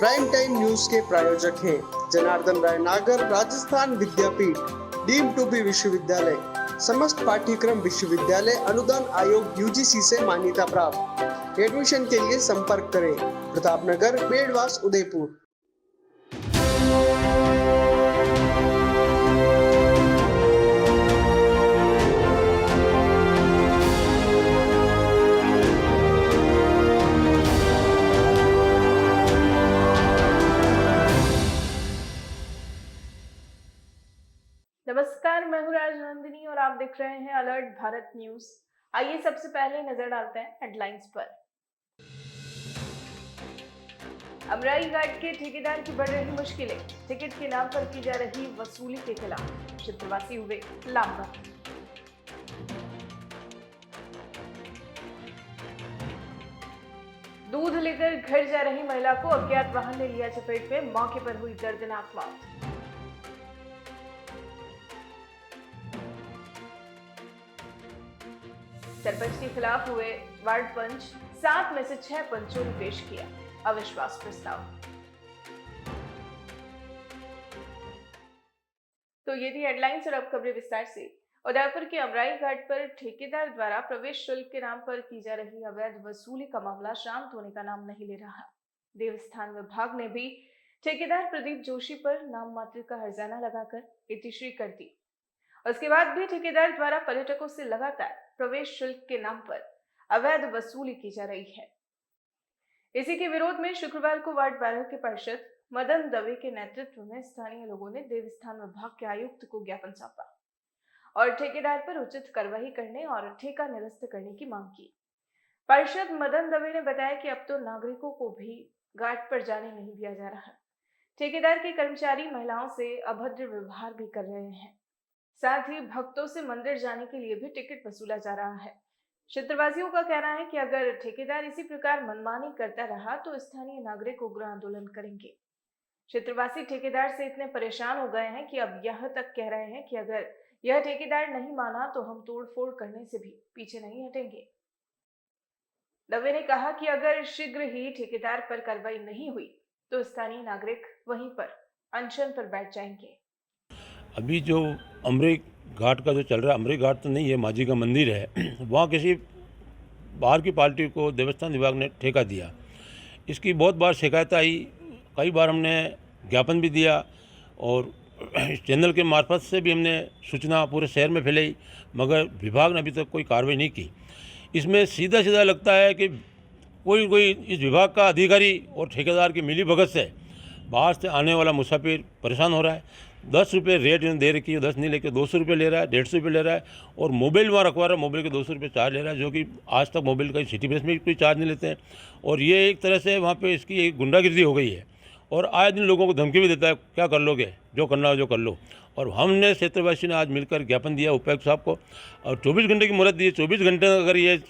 Prime time news के प्रायोजक हैं जनार्दन राय नागर, राजस्थान विद्यापीठ, डीम्ड टू बी विश्वविद्यालय, समस्त पाठ्यक्रम विश्वविद्यालय अनुदान आयोग यूजीसी से मान्यता प्राप्त। एडमिशन के लिए संपर्क करें प्रतापनगर, बेड़वास, उदयपुर। नमस्कार, मैं हूं राजनंदिनी और आप देख रहे हैं अलर्ट भारत न्यूज। आइए सबसे पहले नजर डालते हैं हेडलाइंस पर। अमराई घाट के ठेकेदार की बढ़ रही मुश्किलें, टिकट के नाम पर की जा रही वसूली के खिलाफ क्षेत्रवासी हुए लामबंद। दूध लेकर घर जा रही महिला को अज्ञात वाहन ने लिया चपेट में, मौके पर हुई दर्दनाक मौत। सरपंच के खिलाफ हुए वार्ड पंच, 7 में से 6 पंचों ने पेश किया अविश्वास प्रस्ताव। तो ये थी हेडलाइंस और अब खबरें विस्तार से। उदयपुर के अमराई घाट पर ठेकेदार द्वारा प्रवेश शुल्क के नाम पर की जा रही अवैध वसूली का मामला शांत होने का नाम नहीं ले रहा। देवस्थान विभाग ने भी ठेकेदार प्रदीप जोशी पर नाम मात्र का हर्जाना लगाकर इतिश्री कर दी। उसके बाद भी ठेकेदार द्वारा पर्यटकों से लगातार प्रवेश शुल्क के नाम पर अवैध वसूली की जा रही है। इसी के विरोध में शुक्रवार को वार्ड 12 के पार्षद मदन दवे के नेतृत्व में स्थानीय लोगों ने देवस्थान विभाग के आयुक्त को ज्ञापन सौंपा और ठेकेदार पर उचित कार्रवाई करने और ठेका निरस्त करने की मांग की। पार्षद मदन दवे ने बताया कि अब तो नागरिकों को भी घाट पर जाने नहीं दिया जा रहा। ठेकेदार के कर्मचारी महिलाओं से अभद्र व्यवहार भी कर रहे हैं, साथ ही भक्तों से मंदिर जाने के लिए भी टिकट वसूला जा रहा है। क्षेत्रवासियों का कहना है कि अगर ठेकेदार इसी प्रकार मनमानी करता रहा तो स्थानीय नागरिक उग्र आंदोलन करेंगे। क्षेत्रवासी ठेकेदार से इतने परेशान हो गए हैं कि अब यह तक कह रहे हैं कि अगर यह ठेकेदार नहीं माना तो हम तोड़फोड़ करने से भी पीछे नहीं हटेंगे। दवे ने कहा कि अगर शीघ्र ही ठेकेदार पर कार्रवाई नहीं हुई तो स्थानीय नागरिक वहीं पर अनशन पर बैठ जाएंगे। अभी जो अमराई घाट का जो चल रहा है, अमराई घाट तो नहीं है, माँ जी का मंदिर है, वहाँ किसी बाहर की पार्टी को देवस्थान विभाग ने ठेका दिया। इसकी बहुत बार शिकायत आई, कई बार हमने ज्ञापन भी दिया और चैनल के मार्फत से भी हमने सूचना पूरे शहर में फैलाई, मगर विभाग ने अभी तक कोई कार्रवाई नहीं की। इसमें सीधा सीधा लगता है कि कोई इस विभाग का अधिकारी और ठेकेदार की मिली भगत से बाहर से आने वाला मुसाफिर परेशान हो रहा है। 10 रुपये रेट दे रखी है, 10 नहीं लेके 200 रुपये ले रहा है, 150 रुपये ले रहा है और मोबाइल वहाँ रखवा रहा है, मोबाइल के 200 रुपये चार्ज ले रहा है, जो कि आज तक मोबाइल का सिटी बस में कोई चार्ज नहीं लेते हैं। और ये एक तरह से वहाँ पे इसकी एक गुंडागिर्दी हो गई है और आए दिन लोगों को धमकी भी देता है, क्या कर लोगे, जो करना हो जो कर लो। और हमने क्षेत्रवासी ने आज मिलकर ज्ञापन दिया उपायुक्त साहब को और 24 घंटे की मोहलत दी है। 24 घंटे अगर ये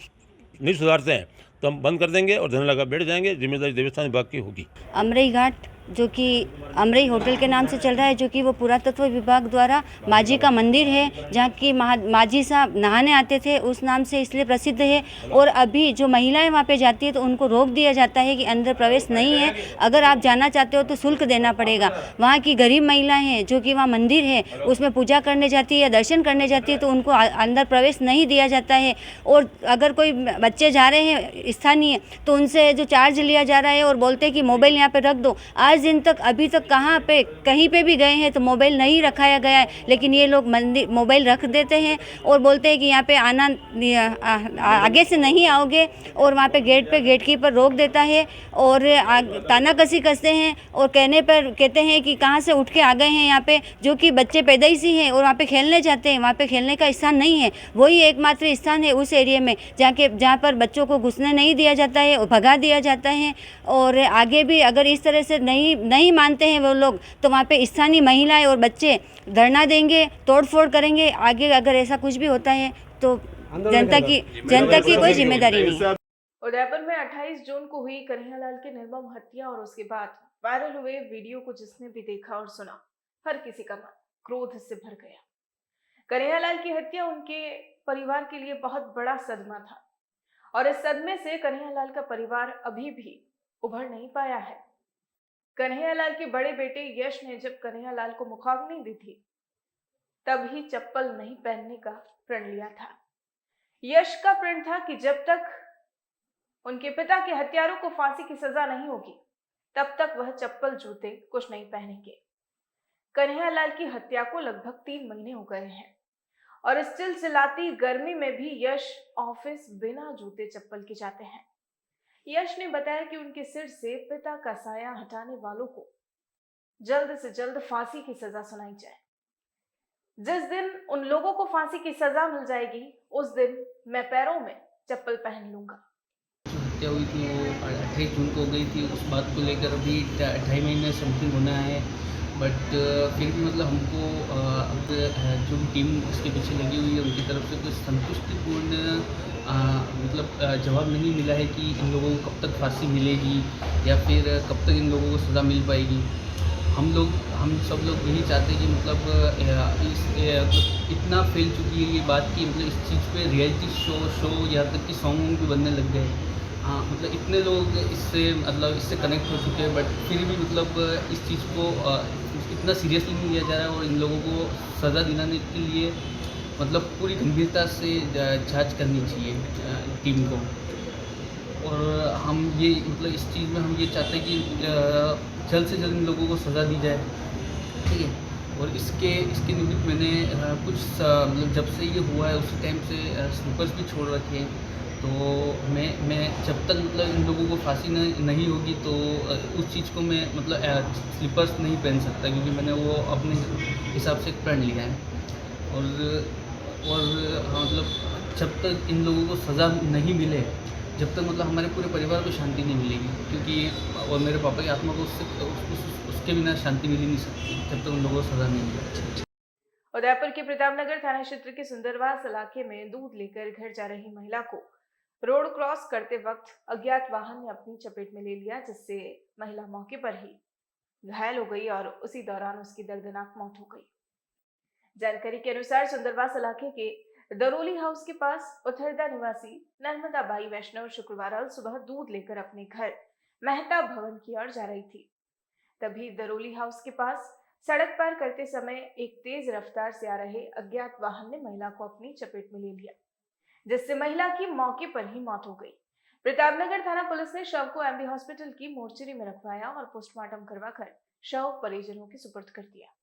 नहीं सुधारते हैं तो हम बंद कर देंगे और धरना लगा बैठ जाएंगे। जिम्मेदारी देवस्थान विभाग की होगी। अमराई घाट जो कि अमराई होटल के नाम से चल रहा है, जो कि वो पुरातत्व विभाग द्वारा माँ जी का मंदिर है, जहाँ की माँ जी साहब नहाने आते थे, उस नाम से इसलिए प्रसिद्ध है। और अभी जो महिलाएं वहाँ पे जाती है तो उनको रोक दिया जाता है कि अंदर प्रवेश नहीं है, अगर आप जाना चाहते हो तो शुल्क देना पड़ेगा। वहाँ की गरीब महिलाएं हैं जो कि वहाँ मंदिर है उसमें पूजा करने जाती है या दर्शन करने जाती है तो उनको अंदर प्रवेश नहीं दिया जाता है। और अगर कोई बच्चे जा रहे हैं स्थानीय तो उनसे जो चार्ज लिया जा रहा है और बोलते हैं कि मोबाइल यहाँ पे रख दो। आज दिन तक अभी तक कहाँ पे कहीं पे भी गए हैं तो मोबाइल नहीं रखाया गया है, लेकिन ये लोग मोबाइल रख देते हैं और बोलते हैं कि यहाँ पे आना आगे से नहीं आओगे। और वहाँ पे गेट कीपर रोक देता है और तानाकसी कसते हैं और कहने पर कहते हैं कि कहाँ से उठ के आ गए हैं यहाँ पे, जो कि बच्चे पैदाइशी हैं और वहाँ पे खेलने जाते हैं। वहाँ पे खेलने का स्थान नहीं है, वही एकमात्र स्थान है उस एरिया में जहाँ पर बच्चों को घुसने नहीं दिया जाता है और भगा दिया जाता है। और आगे भी अगर इस तरह से नहीं मानते हैं वो लोग तो वहाँ पे स्थानीय महिलाएं और बच्चे धरना देंगे, तोड़फोड़ करेंगे। आगे अगर ऐसा कुछ भी होता है तो जनता की कोई जिम्मेदारी नहीं। उदयपुर में 28 जून को हुई कन्हैयालाल की निर्मम हत्या और उसके बाद वायरल हुए वीडियो को जिसने भी देखा और सुना, हर किसी का मन क्रोध से भर गया। कन्हैयालाल की हत्या उनके परिवार के लिए बहुत बड़ा सदमा था और इस सदमे से कन्हैयालाल का परिवार अभी भी उभर नहीं पाया है। कन्हैयालाल के बड़े बेटे यश ने जब कन्हैयालाल को मुखाग्नि दी थी तब ही चप्पल नहीं पहनने का प्रण लिया था। यश का प्रण था कि जब तक उनके पिता के हत्यारों को फांसी की सजा नहीं होगी तब तक वह चप्पल जूते कुछ नहीं पहनेंगे। कन्हैयालाल की हत्या को लगभग 3 महीने हो गए हैं और इस चिलचिलाती गर्मी में भी यश ऑफिस बिना जूते चप्पल के जाते हैं। यश ने बताया कि उनके सिर से पिता का साया हटाने वालों को जल्द से जल्द फांसी की सजा सुनाई जाए। जिस दिन उन लोगों को फांसी की सजा मिल जाएगी उस दिन मैं पैरों में चप्पल पहन लूंगा। जो हत्या हुई थी वो 28 जून को हो गई थी। उस बात को लेकर अभी 2.5 महीने समथिंग होना है, बट फिर भी मतलब हमको अब जो भी टीम इसके पीछे लगी हुई है उनकी तरफ से कुछ संतुष्टिपूर्ण मतलब जवाब नहीं मिला है कि इन लोगों को कब तक फांसी मिलेगी या फिर कब तक इन लोगों को सज़ा मिल पाएगी। हम सब लोग यही चाहते हैं कि मतलब इतना फैल चुकी है ये बात कि मतलब इस चीज़ पे रियलिटी शो यहाँ तक कि सॉन्ग भी बनने लग गए। हाँ, मतलब इतने लोग इससे कनेक्ट हो चुके हैं, बट फिर भी मतलब इस चीज़ को इतना सीरियसली नहीं लिया जा रहा है और इन लोगों को सज़ा दिलाने के लिए मतलब पूरी गंभीरता से जांच करनी चाहिए टीम को। और हम ये मतलब इस चीज़ में हम ये चाहते हैं कि जल्द से जल्द इन लोगों को सज़ा दी जाए, ठीक है। और इसके निमित्त मैंने कुछ मतलब जब से ये हुआ है उसी टाइम से स्लीपर्स भी छोड़ रखे हैं। तो मैं जब तक मतलब इन लोगों को फांसी नहीं होगी तो उस चीज़ को मैं मतलब स्लीपर्स नहीं पहन सकता, क्योंकि मैंने वो अपने हिसाब से प्रण लिया है। और मतलब जब तक इन लोगों को सज़ा नहीं मिले, जब तक मतलब हमारे पूरे परिवार को शांति नहीं मिलेगी, क्योंकि और मेरे पापा की आत्मा को उसके बिना शांति मिल ही नहीं सकती जब तक उन लोगों को सज़ा नहीं मिले। उदयपुर के प्रतापनगर थाना क्षेत्र के सुंदरवास इलाके में दूध लेकर घर जा रही महिला को रोड क्रॉस करते वक्त अज्ञात वाहन ने अपनी चपेट में ले लिया, जिससे महिला मौके पर ही घायल हो गई और उसी दौरान उसकी दर्दनाक मौत हो गई। जानकारी के अनुसार सुंदरवास इलाके के दरोली हाउस के पास उथरदा निवासी नर्मदा बाई वैष्णव शुक्रवार सुबह दूध लेकर अपने घर मेहता भवन की ओर जा रही थी। तभी दरोली हाउस के पास सड़क पार करते समय एक तेज रफ्तार से आ रहे अज्ञात वाहन ने महिला को अपनी चपेट में ले लिया, जिससे महिला की मौके पर ही मौत हो गई। प्रतापनगर थाना पुलिस ने शव को एमबी हॉस्पिटल की मोर्चरी में रखवाया और पोस्टमार्टम करवाकर शव परिजनों के सुपुर्द कर दिया।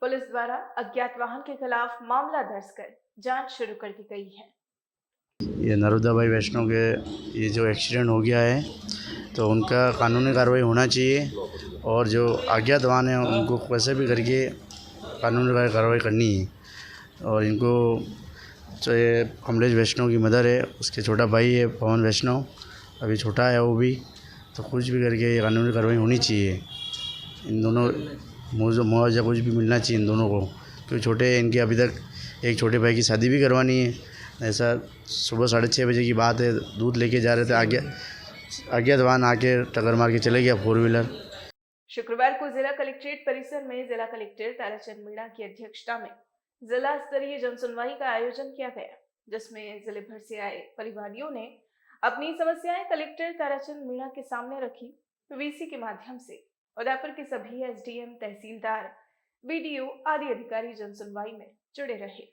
पुलिस द्वारा अज्ञात वाहन के खिलाफ मामला दर्ज कर जांच शुरू कर दी गई है। ये नर्मदा बाई वैष्णव के ये जो एक्सीडेंट हो गया है तो उनका कानूनी कार्रवाई होना चाहिए और जो अज्ञात वाहन है उनको कैसे भी करके कानूनी कार्रवाई करनी है। और इनको जो ये कमलेश वैष्णव की मदर है उसके छोटा भाई है पवन वैष्णव, अभी छोटा है वो भी, तो कुछ भी करके ये कानूनी कार्रवाई होनी चाहिए। इन दोनों मुआवजा कुछ भी मिलना चाहिए इन दोनों को, क्योंकि छोटे इनके अभी तक एक छोटे भाई की शादी भी करवानी है। ऐसा सुबह 6:30 बजे की बात है, दूध लेके जा रहे थे, अज्ञात वाहन आके टक्कर मार के चले गया 4 व्हीलर। शुक्रवार को जिला कलेक्ट्रेट परिसर में जिला कलेक्टर ताराचंद मीणा की अध्यक्षता में जिला स्तरीय जनसुनवाई का आयोजन किया गया, जिसमें जिले भर से आए परिवादियों ने अपनी समस्याएं कलेक्टर ताराचंद मीणा के सामने रखी। वीसी के माध्यम से उदयपुर के सभी एसडीएम, तहसीलदार, बीडीओ आदि अधिकारी जनसुनवाई में जुड़े रहे।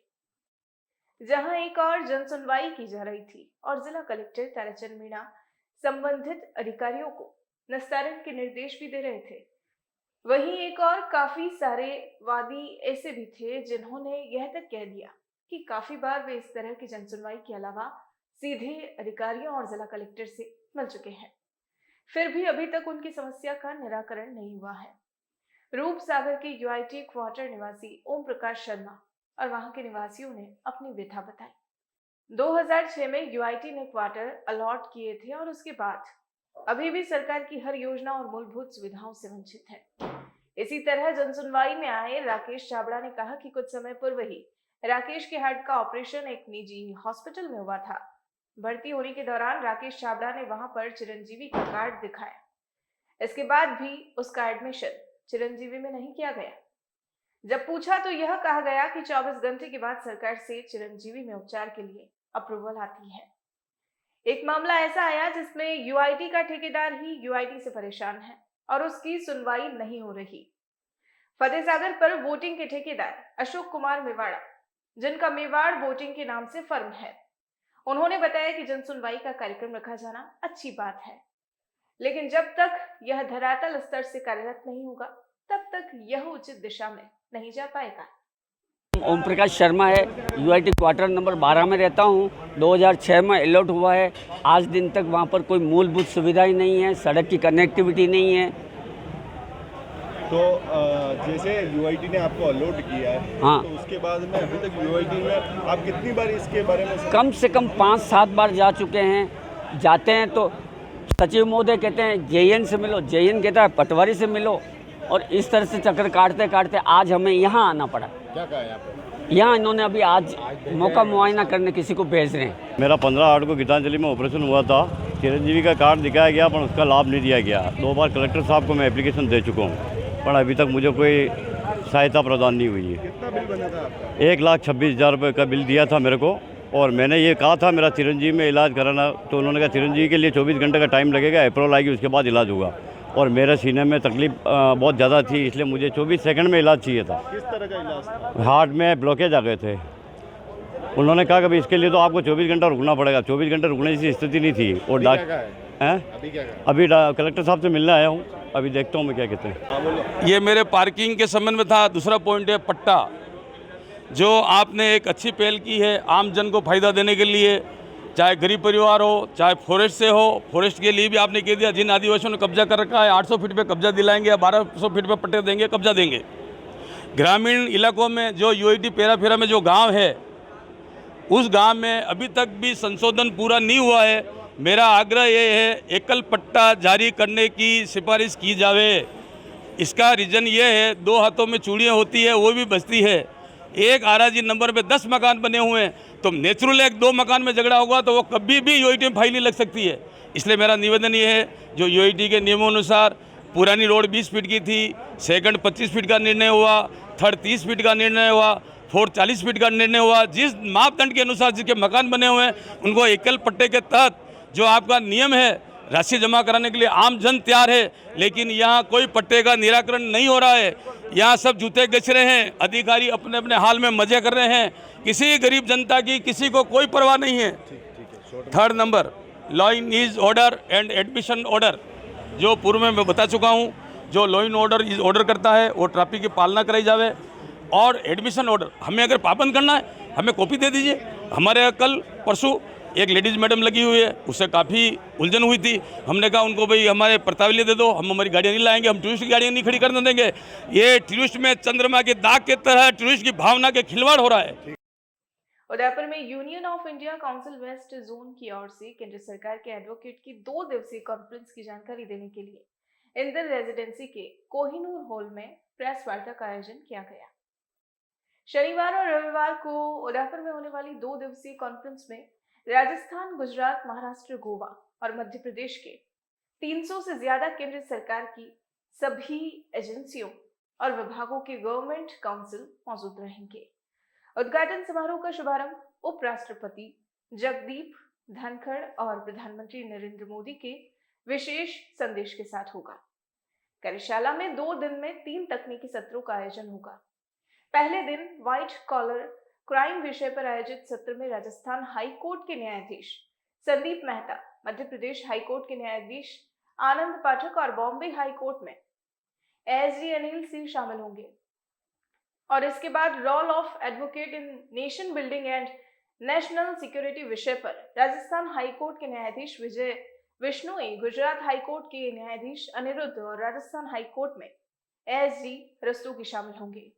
जहां एक और जनसुनवाई की जा रही थी और जिला कलेक्टर ताराचंद मीणा संबंधित अधिकारियों को निस्तारण के निर्देश भी दे रहे थे, वहीं एक और काफी सारे वादी ऐसे भी थे जिन्होंने यह तक कह दिया कि काफी बार वे इस तरह की जनसुनवाई के अलावा सीधे अधिकारियों और जिला कलेक्टर से मिल चुके हैं, फिर भी अभी तक उनकी समस्या का निराकरण नहीं हुआ है। रूप सागर के यूआईटी क्वार्टर निवासी ओम प्रकाश शर्मा और वहां के निवासियों ने अपनी व्यथा बताई। 2006 में यूआईटी ने क्वार्टर अलॉट किए थे और उसके बाद अभी भी सरकार की हर योजना और मूलभूत सुविधाओं से वंचित है। इसी तरह जनसुनवाई में आए राकेश छाबड़ा ने कहा कि कुछ समय पूर्व ही राकेश के हार्ट का ऑपरेशन एक निजी हॉस्पिटल में हुआ था। भर्ती होने के दौरान राकेश छाबड़ा ने वहां पर चिरंजीवी का कार्ड दिखाया, इसके बाद भी उसका एडमिशन चिरंजीवी में नहीं किया गया। जब पूछा तो यह कहा गया कि 24 घंटे के बाद सरकार से चिरंजीवी में उपचार के लिए अप्रूवल आती है। एक मामला ऐसा आया जिसमें यूआईटी का ठेकेदार ही यूआईटी से परेशान है और उसकी सुनवाई नहीं हो रही। फतेह सागर पर वोटिंग के ठेकेदार अशोक कुमार मेवाड़ा, जिनका मेवाड़ वोटिंग के नाम से फर्म है, उन्होंने बताया कि जन सुनवाई का कार्यक्रम रखा जाना अच्छी बात है, लेकिन जब तक यह धरातल स्तर से कार्यरत नहीं होगा तब तक यह उचित दिशा में नहीं जा पाएगा। ओम प्रकाश शर्मा है, यूआईटी क्वार्टर नंबर 12 में रहता हूँ। 2006 में अलॉट हुआ है। आज दिन तक वहाँ पर कोई मूलभूत सुविधा ही नहीं है, सड़क की कनेक्टिविटी नहीं है। तो जैसे यूआईटी ने आपको अलॉट किया है, हाँ, तो उसके बाद में अभी तक यूआईटी में आप कितनी बार इसके बारे में कम से कम 5-7 बार जा चुके हैं। जाते हैं तो सचिव महोदय कहते हैं जेएन से मिलो, जेएन कहता है पटवारी से मिलो, और इस तरह से चक्कर काटते काटते आज हमें यहाँ आना पड़ा। क्या कहा यहाँ पे? यहाँ इन्होंने अभी आज मौका मुआयना करने किसी को भेज रहे हैं। मेरा 15/8 को गीतांजलि में ऑपरेशन हुआ था। चिरंजीवी का कार्ड दिखाया गया पर उसका लाभ नहीं दिया गया। 2 बार कलेक्टर साहब को मैं एप्लीकेशन दे चुका हूँ, पर अभी तक मुझे कोई सहायता प्रदान नहीं हुई है। कितना बिल बना था आपका? 1,26,000 रुपये का बिल दिया था मेरे को, और मैंने ये कहा था मेरा चिरंजीवी में इलाज कराना, तो उन्होंने कहा चिरंजीवी के लिए 24 घंटे का टाइम लगेगा, अप्रैल आएगी उसके बाद इलाज होगा। और मेरे सीने में तकलीफ बहुत ज़्यादा थी, इसलिए मुझे 24 सेकंड में इलाज चाहिए था। किस तरह का इलाज था? हार्ट में ब्लॉकेज आ गए थे। उन्होंने कहा कि भाई इसके लिए तो आपको 24 घंटा रुकना पड़ेगा। 24 घंटे रुकने की स्थिति नहीं थी। और अभी क्या है? अभी क्या है? अभी कलेक्टर साहब से मिलने आया हूँ, अभी देखता हूँ मैं क्या कहते हैं। हाँ बोलो। ये मेरे पार्किंग के संबंध में था। दूसरा पॉइंट है पट्टा, जो आपने एक अच्छी पहल की है आम जन को फायदा देने के लिए, चाहे गरीब परिवार हो, चाहे फॉरेस्ट से हो। फॉरेस्ट के लिए भी आपने कह दिया जिन आदिवासियों ने कब्जा कर रखा है 800 फीट पे कब्जा दिलाएंगे या 1200 फीट पे पट्टे देंगे, कब्जा देंगे। ग्रामीण इलाकों में जो यूआईटी पेराफेरा में जो गांव है, उस गांव में अभी तक भी संशोधन पूरा नहीं हुआ है। मेरा आग्रह ये है एकल पट्टा जारी करने की सिफारिश की जावे। इसका रीज़न ये है, 2 हाथों में चूड़ियाँ होती है, वो भी बचती है। एक आराजी नंबर पे 10 मकान बने हुए हैं, तो नेचुरल 1-2 मकान में झगड़ा होगा तो वो कभी भी यूआईटी में फाइल नहीं लग सकती है। इसलिए मेरा निवेदन ये है, जो यूआईटी के नियमों अनुसार पुरानी रोड 20 फीट की थी, सेकंड 25 फीट का निर्णय हुआ, थर्ड 30 फीट का निर्णय हुआ, फोर्थ 40 फीट का निर्णय हुआ। जिस मापदंड के अनुसार जिसके मकान बने हुए हैं उनको एकल पट्टे के तहत जो आपका नियम है राशि जमा कराने के लिए आम जन तैयार है, लेकिन यहाँ कोई पट्टे का निराकरण नहीं हो रहा है। यहाँ सब जूते घिस रहे हैं, अधिकारी अपने अपने हाल में मजे कर रहे हैं, किसी गरीब जनता की किसी को कोई परवाह नहीं है। Third number, law is order and admission order, जो पूर्व में मैं बता चुका हूँ, जो law in order is order करता है वो ट्रैफिक की पालना कराई जावे। और एडमिशन ऑर्डर हमें अगर पाबंद करना है हमें कॉपी दे दीजिए। हमारे यहाँ कल परसों एक लेडीज़ मैडम लगी हुई है, उससे काफ़ी उलझन हुई थी। हमने कहा उनको भाई हमारे प्रतावली दे दो, हम हमारी गाड़ियाँ नहीं लाएंगे, हम टूरिस्ट की गाड़ियाँ नहीं खड़ी करने देंगे। ये टूरिस्ट में चंद्रमा के दाग के तरह टूरिस्ट की भावना के खिलवाड़ हो रहा है। उदयपुर में union of India council west zone की ओर से केंद्र सरकार के एडवोकेट की 2 दिवसीय कॉन्फ्रेंस की जानकारी देने के लिए इंदिर रेजिडेंसी के कोहिनूर हॉल में प्रेस वार्ता का आयोजन किया गया। शनिवार और रविवार को उदयपुर में होने वाली 2 दिवसीय कॉन्फ्रेंस में राजस्थान, गुजरात, महाराष्ट्र, गोवा और मध्य प्रदेश के 300 से ज्यादा केंद्र सरकार की सभी एजेंसियों और विभागों के गवर्नमेंट काउंसिल मौजूद रहेंगे। उद्घाटन समारोह का शुभारंभ उपराष्ट्रपति जगदीप धनखड़ और प्रधानमंत्री नरेंद्र मोदी के विशेष संदेश के साथ होगा। कार्यशाला में 2 दिन में 3 तकनीकी सत्रों का आयोजन होगा। पहले दिन व्हाइट कॉलर क्राइम विषय पर आयोजित सत्र में राजस्थान हाई कोर्ट के न्यायाधीश संदीप मेहता, मध्य प्रदेश हाई कोर्ट के न्यायाधीश आनंद पाठक और बॉम्बे हाई कोर्ट में एएसडी अनिल सिंह शामिल होंगे। और इसके बाद role of advocate in nation building and national security विषय पर राजस्थान हाई कोर्ट के न्यायाधीश विजय विश्नोई, गुजरात हाई कोर्ट के न्यायाधीश अनिरुद्ध और राजस्थान हाई कोर्ट में एएसडी रस्तोगी शामिल होंगे।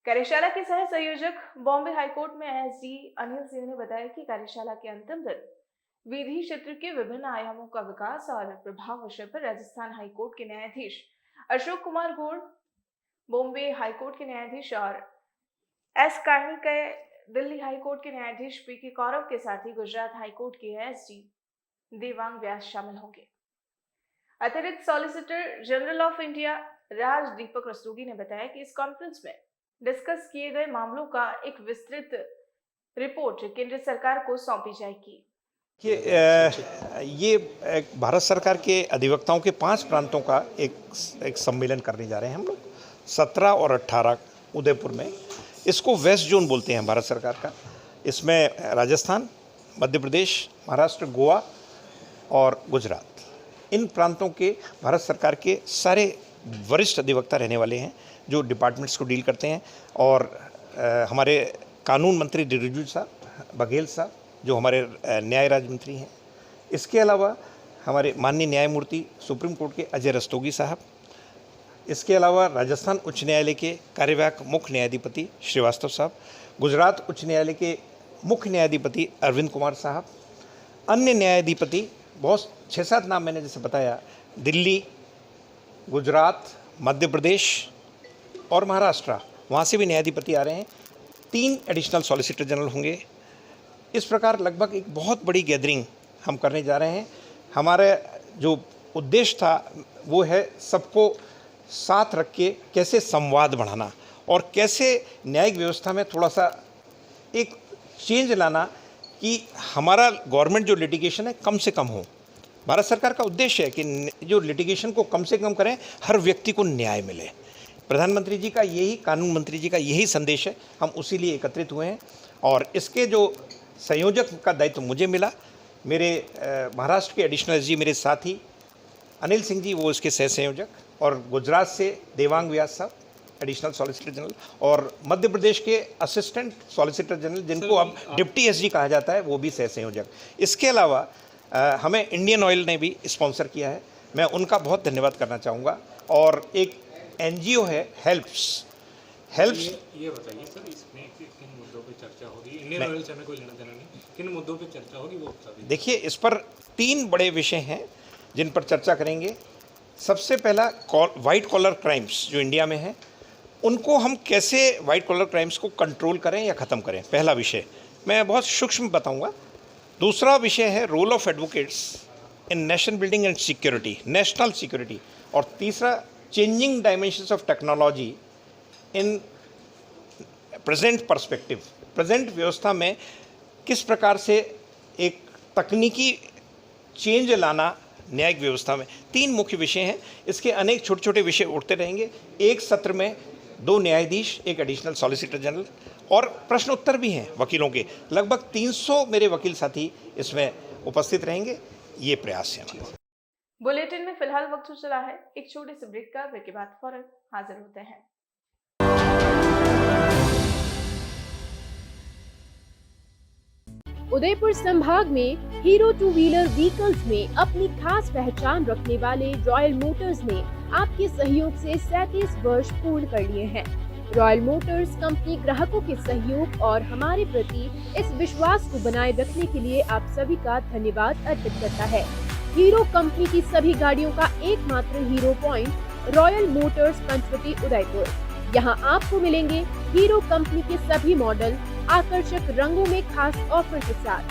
कार्यशाला के सह संयोजक बॉम्बे हाईकोर्ट में एएसडी अनिल सिंह ने बताया कि कार्यशाला के अंतिम दिन विधि क्षेत्र के विभिन्न आयामों का विकास और प्रभाव विषय पर राजस्थान हाईकोर्ट के न्यायाधीश अशोक कुमार गौड़, बॉम्बे हाईकोर्ट के न्यायाधीश और एस कार्निक, दिल्ली हाईकोर्ट के न्यायाधीश पीके कौरव के साथ ही गुजरात हाईकोर्ट के एएसडी देवांग व्यास शामिल होंगे। अतिरिक्त सॉलिसिटर जनरल ऑफ इंडिया राज दीपक रस्तोगी ने बताया कि इस कॉन्फ्रेंस में डिस्कस किए गए मामलों का एक विस्तृत रिपोर्ट केंद्र सरकार को सौंपी जाएगी। ये एक भारत सरकार के अधिवक्ताओं के 5 प्रांतों का एक सम्मेलन करने जा रहे हैं हम लोग 17 और 18 उदयपुर में। इसको वेस्ट जोन बोलते हैं भारत सरकार का। इसमें राजस्थान, मध्य प्रदेश, महाराष्ट्र, गोवा और गुजरात, इन प्रांतों के भारत सरकार के सारे वरिष्ठ अधिवक्ता रहने वाले हैं जो डिपार्टमेंट्स को डील करते हैं। और हमारे कानून मंत्री रिजिजू साहब, बघेल साहब जो हमारे न्याय राज्य मंत्री हैं, इसके अलावा हमारे माननीय न्यायमूर्ति सुप्रीम कोर्ट के अजय रस्तोगी साहब, इसके अलावा राजस्थान उच्च न्यायालय के कार्यवाहक मुख्य न्यायाधिपति श्रीवास्तव साहब, गुजरात उच्च न्यायालय के मुख्य न्यायाधिपति अरविंद कुमार साहब, अन्य न्यायाधिपति बहुत 6-7 नाम मैंने जैसे बताया, दिल्ली, गुजरात, मध्य प्रदेश और महाराष्ट्र, वहाँ से भी न्यायाधिपति आ रहे हैं। 3 एडिशनल सॉलिसिटर जनरल होंगे। इस प्रकार लगभग एक बहुत बड़ी गैदरिंग हम करने जा रहे हैं। हमारा जो उद्देश्य था वो है सबको साथ रख के कैसे संवाद बढ़ाना और कैसे न्यायिक व्यवस्था में थोड़ा सा एक चेंज लाना कि हमारा गवर्नमेंट जो लिटिगेशन है कम से कम हो। भारत सरकार का उद्देश्य है कि जो लिटिगेशन को कम से कम करें, हर व्यक्ति को न्याय मिले। प्रधानमंत्री जी का यही, कानून मंत्री जी का यही संदेश है। हम उसी लिए एकत्रित हुए हैं और इसके जो संयोजक का दायित्व मुझे मिला, मेरे महाराष्ट्र के एडिशनल एसजी मेरे साथी अनिल सिंह जी, वो इसके सह संयोजक, और गुजरात से देवांग व्यास साहब एडिशनल सॉलिसिटर जनरल, और मध्य प्रदेश के असिस्टेंट सॉलिसिटर जनरल जिनको अब डिप्टी एसजी कहा जाता है, वो भी सह संयोजक। इसके अलावा हमें इंडियन ऑयल ने भी स्पॉन्सर किया है, मैं उनका बहुत धन्यवाद करना चाहूँगा। और एक एनजीओ है हेल्प्स। ये बताइए सर, इसमें किन मुद्दों पे चर्चा होगी? इंडियन ऑयल से हमें कोई लेना देना नहीं, किन मुद्दों पे चर्चा होगी वो बता दीजिए। देखिए, इस पर 3 बड़े विषय हैं जिन पर चर्चा करेंगे। सबसे पहला वाइट कॉलर क्राइम्स जो इंडिया में है, उनको हम कैसे वाइट कॉलर क्राइम्स को कंट्रोल करें या ख़त्म करें, पहला विषय मैं बहुत सूक्ष्म बताऊंगा। दूसरा विषय है role of advocates in nation building and security, national security. और तीसरा changing dimensions of technology in present perspective, present व्यवस्था में किस प्रकार से एक तकनीकी चेंज लाना न्यायिक व्यवस्था में। 3 मुख्य विषय हैं, इसके अनेक छोटे छोटे विषय उठते रहेंगे। एक सत्र में 2 न्यायाधीश, एक एडिशनल सॉलिसिटर जनरल और प्रश्न उत्तर भी हैं वकीलों के। लगभग 300 मेरे वकील साथी इसमें उपस्थित रहेंगे, ये प्रयास है। बुलेटिन में फिलहाल वक्त हो चला है एक छोटे से ब्रेक का। ब्रेक के बाद फौरन हाजिर होते हैं। उदयपुर संभाग में हीरो 2 व्हीलर व्हीकल्स में अपनी खास पहचान रखने वाले रॉयल मोटर्स ने आपके सहयोग से 37 वर्ष पूर्ण कर लिए हैं। रॉयल मोटर्स कंपनी ग्राहकों के सहयोग और हमारे प्रति इस विश्वास को बनाए रखने के लिए आप सभी का धन्यवाद अर्पित करता है। हीरो कंपनी की सभी गाड़ियों का एकमात्र Hero point Royal Motors Panchavati Udaipur. यहाँ आपको मिलेंगे हीरो कंपनी के सभी मॉडल आकर्षक रंगों में खास ऑफर के साथ।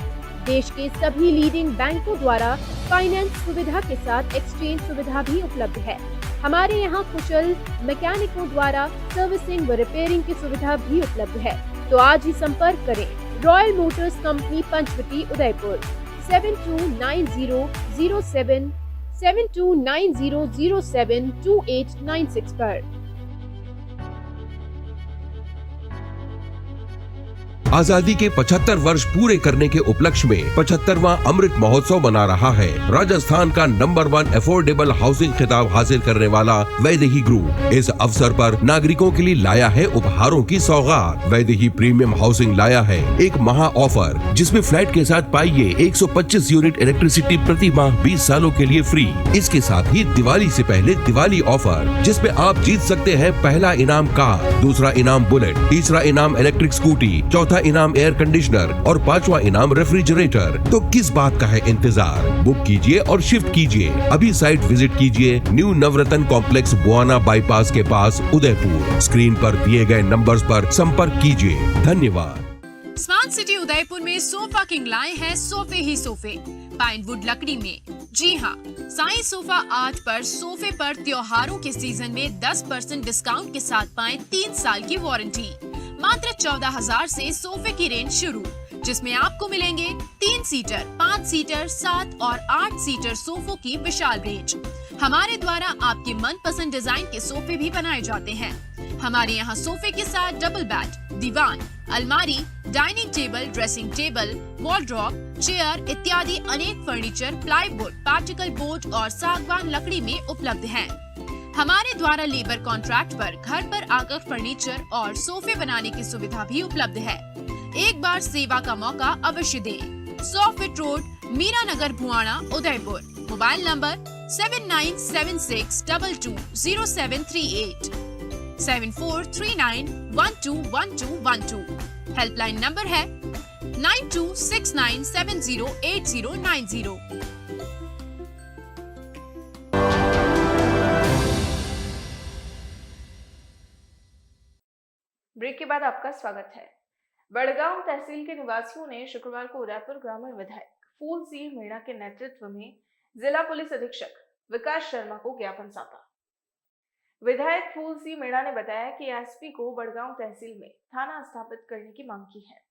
देश के सभी लीडिंग बैंकों द्वारा फाइनेंस सुविधा के साथ एक्सचेंज सुविधा भी उपलब्ध है। हमारे यहाँ कुशल मैकेनिकों द्वारा सर्विसिंग व रिपेयरिंग की सुविधा भी उपलब्ध है। तो आज ही संपर्क करें Royal Motors company Panchavati Udaipur 7290072896 पर। आजादी के 75 वर्ष पूरे करने के उपलक्ष्य में 75वां अमृत महोत्सव मना रहा है। राजस्थान का नंबर 1 अफोर्डेबल हाउसिंग खिताब हासिल करने वाला वैदेही ग्रुप इस अवसर पर नागरिकों के लिए लाया है उपहारों की सौगात। वैदेही प्रीमियम हाउसिंग लाया है एक महा ऑफर, जिसमें फ्लैट के साथ पाइए 125 यूनिट इलेक्ट्रिसिटी प्रति माह 20 सालों के लिए फ्री। इसके साथ ही दिवाली से पहले दिवाली ऑफर, जिसमें आप जीत सकते हैं पहला इनाम कार, दूसरा इनाम बुलेट, तीसरा इनाम इलेक्ट्रिक स्कूटी, चौथा इनाम एयर कंडीशनर और 5वां इनाम रेफ्रिजरेटर। तो किस बात का है इंतजार? बुक कीजिए और शिफ्ट कीजिए। अभी साइट विजिट कीजिए न्यू नवरत्न कॉम्प्लेक्स बुआना बाईपास के पास उदयपुर। स्क्रीन पर दिए गए नंबर्स पर संपर्क कीजिए। धन्यवाद। स्मार्ट सिटी उदयपुर में सोफा किंग लाए हैं सोफे ही सोफे पाइनवुड लकड़ी में। जी हाँ, साईं सोफा आर्ट पर सोफे पर त्योहारों के सीजन में 10% डिस्काउंट के साथ पाएं 3 साल की वारंटी। मात्र 14,000 से सोफे की रेंज शुरू, जिसमें आपको मिलेंगे 3 सीटर, 5 सीटर, 7 और 8 सीटर सोफों की विशाल रेंज। हमारे द्वारा आपके मनपसंद डिजाइन के सोफे भी बनाए जाते हैं। हमारे यहाँ सोफे के साथ डबल बेड, दीवान, अलमारी, dining table, dressing table, wardrobe, chair इत्यादि अनेक फर्नीचर प्लाईवुड, पार्टिकल बोर्ड और सागवान लकड़ी में उपलब्ध हैं। हमारे द्वारा लेबर कॉन्ट्रैक्ट पर घर पर आकर फर्नीचर और सोफे बनाने की सुविधा भी उपलब्ध है। एक बार सेवा का मौका अवश्य दें। 100 feet road, Meera Nagar, Bhuana, Udaipur. Mobile number 7976220738 7439121212। Helpline number है 9269708090। ब्रेक के बाद आपका स्वागत है। बड़गांव तहसील के निवासियों ने शुक्रवार को उदयपुर ग्रामीण विधायक फूल सिंह मीणा के नेतृत्व में जिला पुलिस अधीक्षक विकास शर्मा को ज्ञापन सौंपा। विधायक फूल सिंह मीणा ने बताया कि एसपी को बड़गांव तहसील में थाना स्थापित करने की मांग की है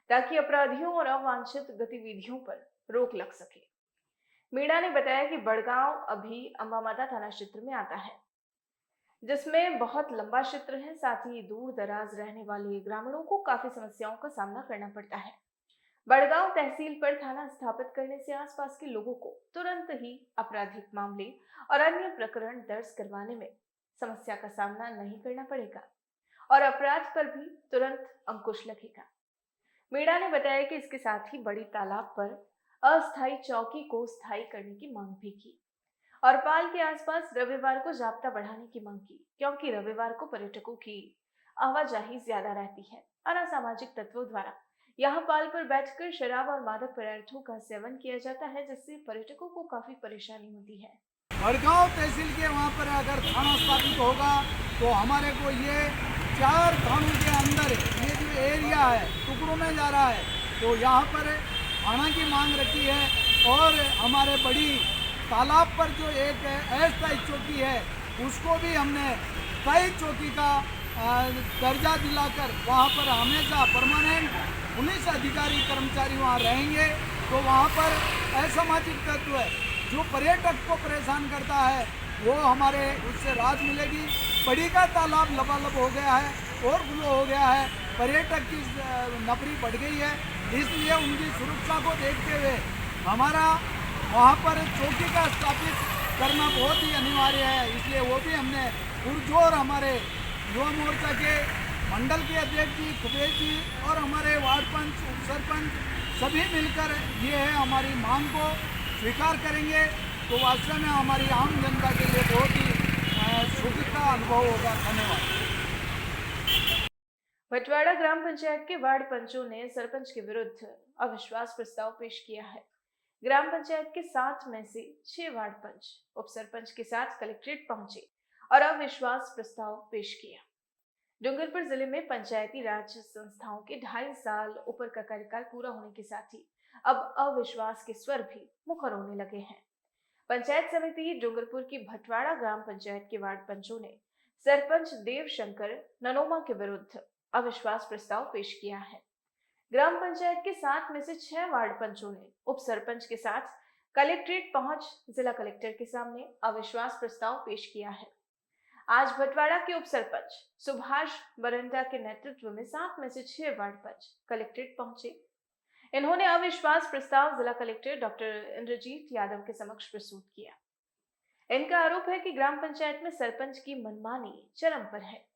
ताकि अपराधियों और अवांछित गतिविधियों पर रोक लग सके। मीणा ने बताया कि बड़गांव अभी अंबामाता थाना क्षेत्र में आता है, जिसमें बहुत लंबा क्षेत्र है। साथ ही दूर दराज रहने वाले ग्रामीणों को काफी समस्याओं का सामना करना पड़ता है। बड़गांव तहसील पर थाना स्थापित करने से आसपास के लोगों को तुरंत ही आपराधिक मामले और अन्य प्रकरण दर्ज करवाने में समस्या का सामना नहीं करना पड़ेगा और अपराध पर भी तुरंत अंकुश लगेगा। मीणा ने बताया कि इसके साथ ही बड़ी तालाब पर अस्थायी चौकी को स्थायी करने की मांग भी की और पाल के आसपास रविवार को जाब्ता बढ़ाने की मांग की, क्योंकि रविवार को पर्यटकों की आवाजाही ज्यादा रहती है और असामाजिक तत्वों द्वारा यहाँ पाल पर बैठकर शराब और मादक पदार्थों का सेवन किया जाता है, जिससे पर्यटकों को काफी परेशानी होती है। बड़गांव तहसील के वहाँ पर अगर थाना स्थापित होगा तो हमारे को ये 4 थानों के अंदर ये जो एरिया है टुकड़ों में जा रहा है, तो यहाँ पर थाना की मांग रखी है। और हमारे बड़ी तालाब पर जो एक अस्थायी चौकी है उसको भी हमने स्थायी चौकी का दर्जा दिलाकर वहाँ पर हमेशा परमानेंट पुलिस अधिकारी कर्मचारी वहाँ रहेंगे। तो वहाँ पर असामाजिक तत्व है जो पर्यटक को परेशान करता है वो हमारे उससे राहत मिलेगी। बड़ी का तालाब लबालब हो गया है और फ्लो हो गया है, पर्यटक की नफरी बढ़ गई है, इसलिए उनकी सुरक्षा को देखते हुए हमारा वहाँ पर चौकी का स्थापित करना बहुत ही अनिवार्य है। इसलिए वो भी हमने पुरजोर हमारे युवा मोर्चा के मंडल के अध्यक्ष जी, कुबेर जी और हमारे वार्ड पंच, उप सरपंच सभी मिलकर ये है हमारी मांग को स्वीकार करेंगे तो वास्तव में हमारी आम जनता के लिए बहुत ही सुख का अनुभव होगा। धन्यवाद। भटवाड़ा ग्राम पंचायत के वार्ड पंचों ने सरपंच के विरुद्ध अविश्वास प्रस्ताव पेश किया है। ग्राम पंचायत के 7 में से 6 वार्ड पंच उप सरपंच के साथ कलेक्ट्रेट पहुंचे और अविश्वास प्रस्ताव पेश किया। डूंगरपुर जिले में पंचायती राज संस्थाओं के 2.5 साल ऊपर का कार्यकाल पूरा होने के साथ ही अब अविश्वास के स्वर भी मुखर होने लगे हैं। पंचायत समिति डूंगरपुर की भटवाड़ा ग्राम पंचायत के वार्ड पंचों ने सरपंच देवशंकर ननोमा के विरुद्ध अविश्वास प्रस्ताव पेश किया है। ग्राम पंचायत के 7 में से 6 वार्ड पंचों ने उप सरपंच के साथ कलेक्ट्रेट पहुंच जिला कलेक्टर के सामने अविश्वास प्रस्ताव पेश किया है। आज भटवाड़ा के उप सरपंच सुभाष बरंडा के नेतृत्व में 7 में से 6 वार्ड पंच कलेक्ट्रेट पहुंचे। इन्होंने अविश्वास प्रस्ताव जिला कलेक्टर डॉक्टर इंद्रजीत यादव के समक्ष प्रस्तुत किया। इनका आरोप है कि ग्राम पंचायत में सरपंच की मनमानी चरम पर है,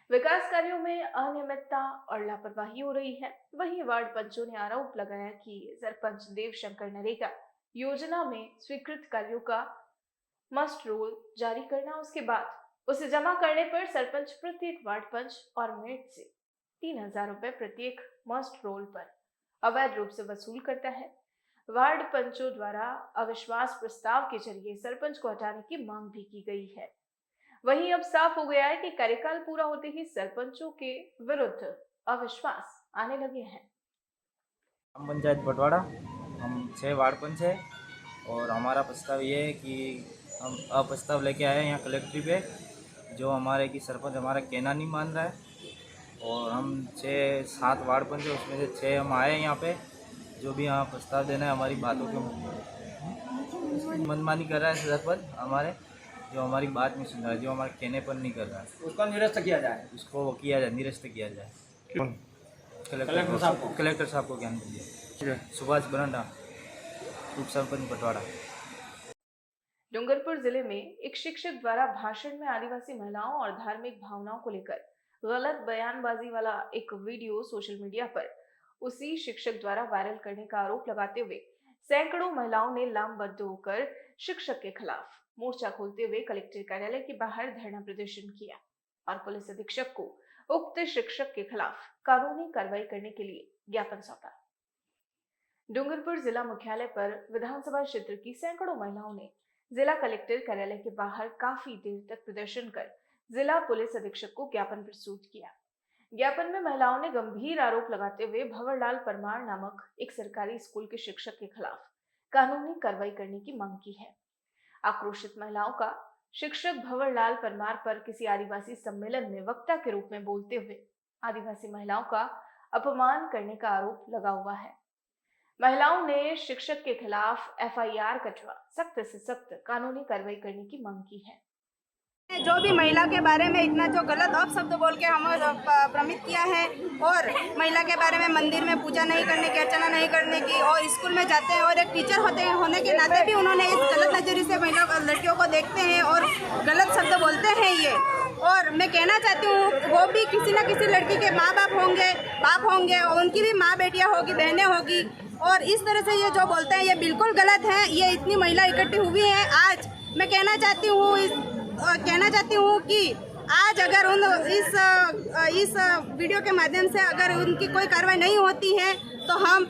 विकास कार्यों में अनियमितता और लापरवाही हो रही है। वहीं वार्ड पंचों ने आरोप लगाया कि सरपंच देवशंकर नरेगा योजना में स्वीकृत कार्यों का मस्ट रोल जारी करना, उसके बाद उसे जमा करने पर सरपंच प्रत्येक वार्ड पंच और मेट से 3,000 रुपए प्रत्येक मस्ट रोल पर अवैध रूप से वसूल करता है। वार्ड पंचों द्वारा अविश्वास प्रस्ताव के जरिए सरपंच को हटाने की मांग भी की गई है। वहीं अब साफ हो गया है कि कार्यकाल पूरा होते ही सरपंचों के विरुद्ध अविश्वास आने लगे हैं। ग्राम पंचायत भटवाड़ा हम 6 वार्ड पंच है और हमारा प्रस्ताव ये है कि हम अप्रस्ताव लेके आए हैं यहाँ कलेक्ट्री पे, जो हमारे की सरपंच हमारा कहना नहीं मान रहा है और हम 6-7 वार्ड पंच है, उसमें से 6 हम आए हैं यहाँ पे, जो भी यहाँ प्रस्ताव देना है हमारी बातों के मनमानी कर रहा है सरपंच हमारे, जो हमारी बात नहीं सुन रहा है, जो हमारे कहने पर नहीं कर रहा है, उसका निरस्त किया जाए, उसको किया जाए, निरस्त किया जाए। कलेक्टर साहब को ज्ञान दीजिए। सुभाष बरंडा, उप सरपंच बटवाड़ा। डूंगरपुर जिले में एक शिक्षक द्वारा भाषण में आदिवासी महिलाओं और धार्मिक भावनाओं को लेकर गलत बयानबाजी वाला एक वीडियो सोशल मीडिया पर उसी शिक्षक द्वारा वायरल करने का आरोप लगाते हुए सैकड़ों महिलाओं ने लामबद्ध होकर शिक्षक के खिलाफ मोर्चा खोलते हुए कलेक्टर कार्यालय के बाहर धरना प्रदर्शन किया और पुलिस अधीक्षक को उक्त शिक्षक के खिलाफ कानूनी कार्रवाई करने के लिए ज्ञापन सौंपा। डूंगरपुर जिला मुख्यालय पर विधानसभा क्षेत्र की सैकड़ों महिलाओं ने जिला कलेक्टर कार्यालय के बाहर काफी देर तक प्रदर्शन कर जिला पुलिस अधीक्षक को ज्ञापन प्रस्तुत किया। ज्ञापन में महिलाओं ने गंभीर आरोप लगाते हुए भंवरलाल परमार नामक एक सरकारी स्कूल के शिक्षक के खिलाफ कानूनी कार्रवाई करने की मांग की है। आक्रोशित महिलाओं का शिक्षक भंवरलाल परमार पर किसी आदिवासी सम्मेलन में वक्ता के रूप में बोलते हुए आदिवासी महिलाओं का अपमान करने का आरोप लगा हुआ है। महिलाओं ने शिक्षक के खिलाफ एफआईआर कटवा सख्त से सख्त कानूनी कार्रवाई करने की मांग की है। जो भी महिला के बारे में इतना जो गलत अपशब्द बोल के हमें भ्रमित किया है और महिला के बारे में मंदिर में पूजा नहीं करने की, अर्चना नहीं करने की और स्कूल में जाते हैं और एक टीचर होने के नाते भी उन्होंने इस गलत नज़रिए से महिला लड़कियों को देखते हैं और गलत शब्द बोलते हैं ये। और मैं कहना चाहती हूँ वो भी किसी न किसी लड़की के माँ बाप होंगे और उनकी भी माँ बेटियाँ होगी, बहनें होगी और इस तरह से ये जो बोलते हैं ये बिल्कुल गलत है। ये इतनी महिला इकट्ठी हुई है आज, मैं कहना चाहती हूँ कि आज अगर इस वीडियो के माध्यम से अगर उनकी कोई कार्रवाई नहीं होती है तो हम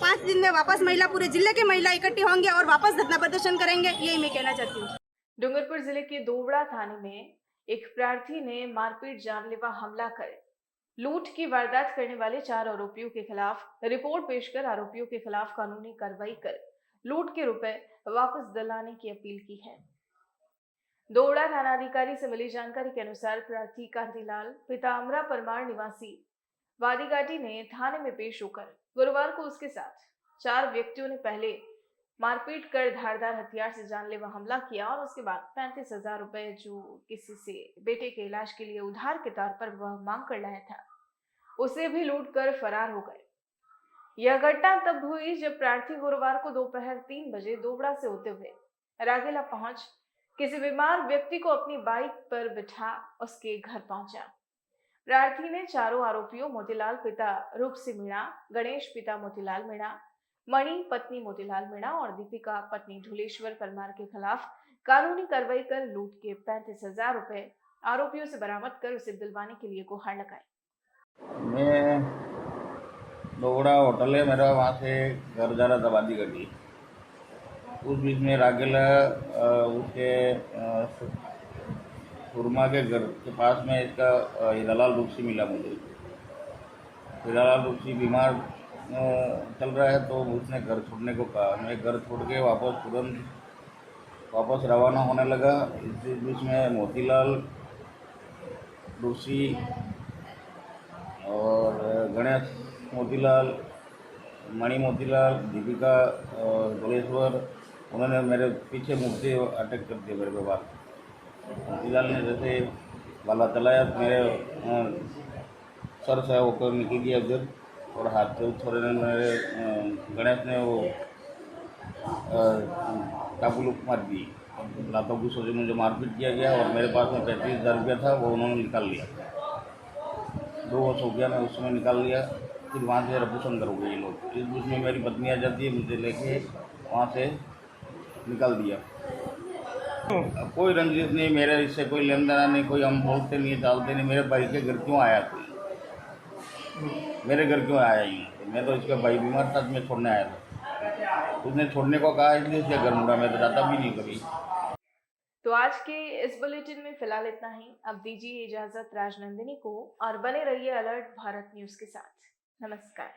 5 दिन में वापस पूरे जिले की महिला इकट्ठी होंगे और वापस धरना प्रदर्शन करेंगे, यही मैं कहना चाहती हूँ। डूंगरपुर जिले के दोवड़ा थाने में एक प्रार्थी ने मारपीट, जानलेवा हमला कर लूट की वारदात करने वाले 4 आरोपियों के खिलाफ रिपोर्ट पेश कर आरोपियों के खिलाफ कानूनी कार्रवाई कर लूट के रुपए वापस दिलाने की अपील की है। दोवड़ा थानाधिकारी से मिली जानकारी के अनुसार प्रार्थी कांतिलाल पिता अमरा परमार निवासी वादीघाटी ने थाने में पेश होकर गुरुवार को उसके साथ 4 व्यक्तियों ने पहले मारपीट कर धारदार हथियार से जानलेवा हमला किया और उसके बाद 35,000 रुपए जो किसी से बेटे के इलाज के लिए उधार के तौर पर वह मांग कर लाया था, उसे भी लूट कर फरार हो गए। यह घटना तब हुई जब प्रार्थी गुरुवार को दोपहर 3 बजे दोवड़ा से होते हुए रागेला पहुंच किसी बीमार व्यक्ति को अपनी बाइक पर बिठा उसके घर पहुंचा। प्रार्थी ने चारों आरोपियों मोतीलाल पिता रूप सिंह मीणा, गणेश पिता मोतीलाल मीणा, मणि पत्नी मोतीलाल मीणा और दीपिका पत्नी ढुलेश्वर परमार के खिलाफ कानूनी कार्रवाई कर लूट के 35,000 रुपए आरोपियों से बरामद कर उसे दिलवाने के लिए गुहार लगाई। मैं दोवड़ा होटल है मेरा, वहाँ से घर जा रहा था वादीघाटी। उस बीच में रागेला उसके सुरमा के घर के पास में इसका हीरालाल रुपसी मिला मुझे। हीरालाल रुपसी बीमार चल रहा है तो उसने घर छोड़ने को कहा। मैं घर छोड़ के तुरंत वापस रवाना होने लगा। इस बीच में मोतीलाल रुपसी और गणेश मोतीलाल, मणि मोतीलाल, दीपिका धुलेश्वर, उन्होंने मेरे पीछे मुझसे अटैक कर दिया मेरे पे। मोतीलाल ने जैसे बाला चलाया मेरे सर से होकर निकल गया उधर और हाथ से छोड़े मेरे गणेश ने वो टाबुल मार दी। लातों की सोचे मुझे मारपीट किया गया और मेरे पास में 35,000 रुपया था, वो उन्होंने निकाल लिया। 2 वर्ष हो गया, मैं उसमें निकाल लिया। फिर वहाँ से रफूशंकर हो गए ये लोग। इस बीच में मेरी पत्नी आ जाती है, मुझे लेके वहाँ से निकाल दिया। कोई रंजिश नहीं, मेरे इससे कोई लेन देना नहीं, कोई हम बोलते नहीं, चालते नहीं। मेरे भाई के घर क्यों आया कोई? मेरे घर क्यों आया ही? मैं तो इसका भाई बीमार था, मैं छोड़ने आया था। उसने छोड़ने को कहा इसलिए इसके घर मुड़ा, मैं तो जाता भी नहीं कभी। तो आज के इस बुलेटिन में फिलहाल इतना ही। अब दीजिए इजाजत राजनंदिनी को और बने रहिए अलर्ट भारत न्यूज के साथ। नमस्कार।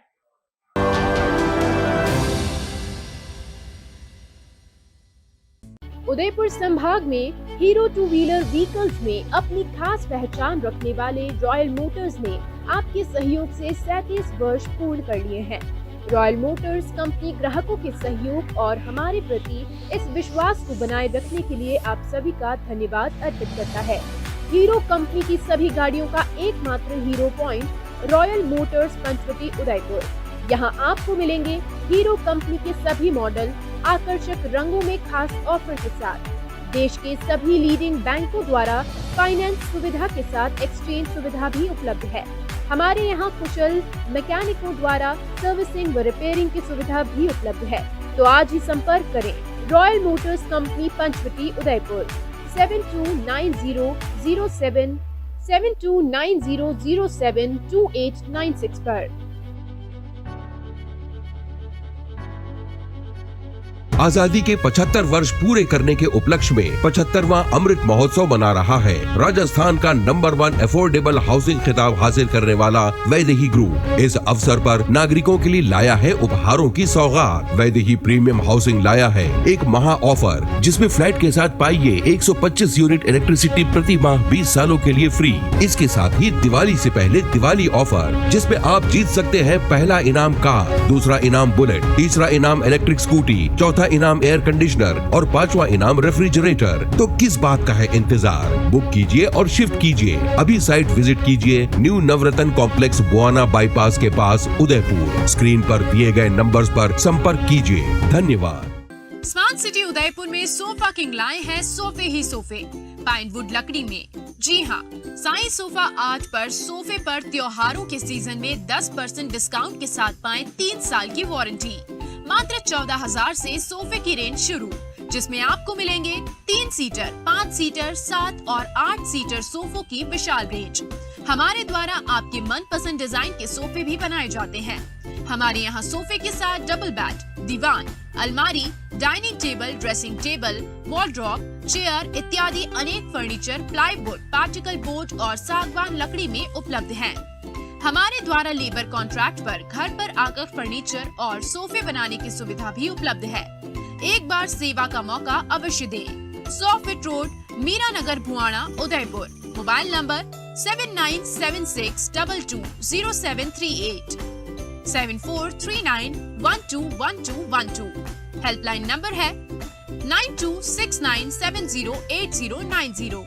उदयपुर संभाग में हीरो टू व्हीलर व्हीकल्स में अपनी खास पहचान रखने वाले रॉयल मोटर्स ने आपके सहयोग से 37 वर्ष पूर्ण कर लिए हैं। रॉयल मोटर्स कंपनी ग्राहकों के सहयोग और हमारे प्रति इस विश्वास को बनाए रखने के लिए आप सभी का धन्यवाद अर्पित करता है। हीरो कंपनी की सभी गाड़ियों का एकमात्र Hero point Royal Motors Panchavati Udaipur. यहाँ आपको मिलेंगे हीरो कंपनी के सभी मॉडल आकर्षक रंगों में खास ऑफर के साथ। देश के सभी लीडिंग बैंकों द्वारा फाइनेंस सुविधा के साथ एक्सचेंज सुविधा भी उपलब्ध है। हमारे यहाँ कुशल मैकेनिकों द्वारा सर्विसिंग व रिपेयरिंग की सुविधा भी उपलब्ध है। तो आज ही संपर्क करें Royal Motors company Panchavati Udaipur 7290072896 पर। आजादी के 75 वर्ष पूरे करने के उपलक्ष्य में 75वां अमृत महोत्सव मना रहा है। राजस्थान का नंबर 1 अफोर्डेबल हाउसिंग खिताब हासिल करने वाला वैदेही ग्रुप इस अवसर पर नागरिकों के लिए लाया है उपहारों की सौगात। वैदेही प्रीमियम हाउसिंग लाया है एक महा ऑफर, जिसमें फ्लैट के साथ पाइए 125 यूनिट इलेक्ट्रिसिटी प्रति माह 20 सालों के लिए फ्री। इसके साथ ही दिवाली से पहले दिवाली ऑफर, जिसमें आप जीत सकते हैं पहला इनाम कार, दूसरा इनाम बुलेट, तीसरा इनाम इलेक्ट्रिक स्कूटी, चौथा इनाम एयर कंडीशनर और 5वां इनाम रेफ्रिजरेटर। तो किस बात का है इंतजार? बुक कीजिए और शिफ्ट कीजिए। अभी साइट विजिट कीजिए न्यू नवरत्न कॉम्प्लेक्स बुआना बाईपास के पास उदयपुर। स्क्रीन पर दिए गए नंबर्स पर संपर्क कीजिए। धन्यवाद। स्मार्ट सिटी उदयपुर में सोफा किंग लाए हैं सोफे ही सोफे पाइनवुड लकड़ी में। जी हाँ, साईं सोफा आर्ट पर सोफे पर त्योहारों के सीजन में 10% डिस्काउंट के साथ पाएं 3 साल की वारंटी। मात्र 14,000 से सोफे की रेंज शुरू, जिसमें आपको मिलेंगे 3 सीटर, 5 सीटर, 7 और 8 सीटर सोफों की विशाल रेंज। हमारे द्वारा आपके मनपसंद डिजाइन के सोफे भी बनाए जाते हैं। हमारे यहाँ सोफे के साथ डबल बेड, दीवान, अलमारी, dining table, dressing table, wardrobe, chair इत्यादि अनेक फर्नीचर प्लाईवुड, पार्टिकल बोर्ड और सागवान लकड़ी में उपलब्ध हैं। हमारे द्वारा लेबर कॉन्ट्रैक्ट पर घर पर आकर फर्नीचर और सोफे बनाने की सुविधा भी उपलब्ध है। एक बार सेवा का मौका अवश्य दें। 100 feet road, Meera Nagar, Bhuana, Udaipur. Mobile number 7976220738 7439121212। Helpline number है 9269708090।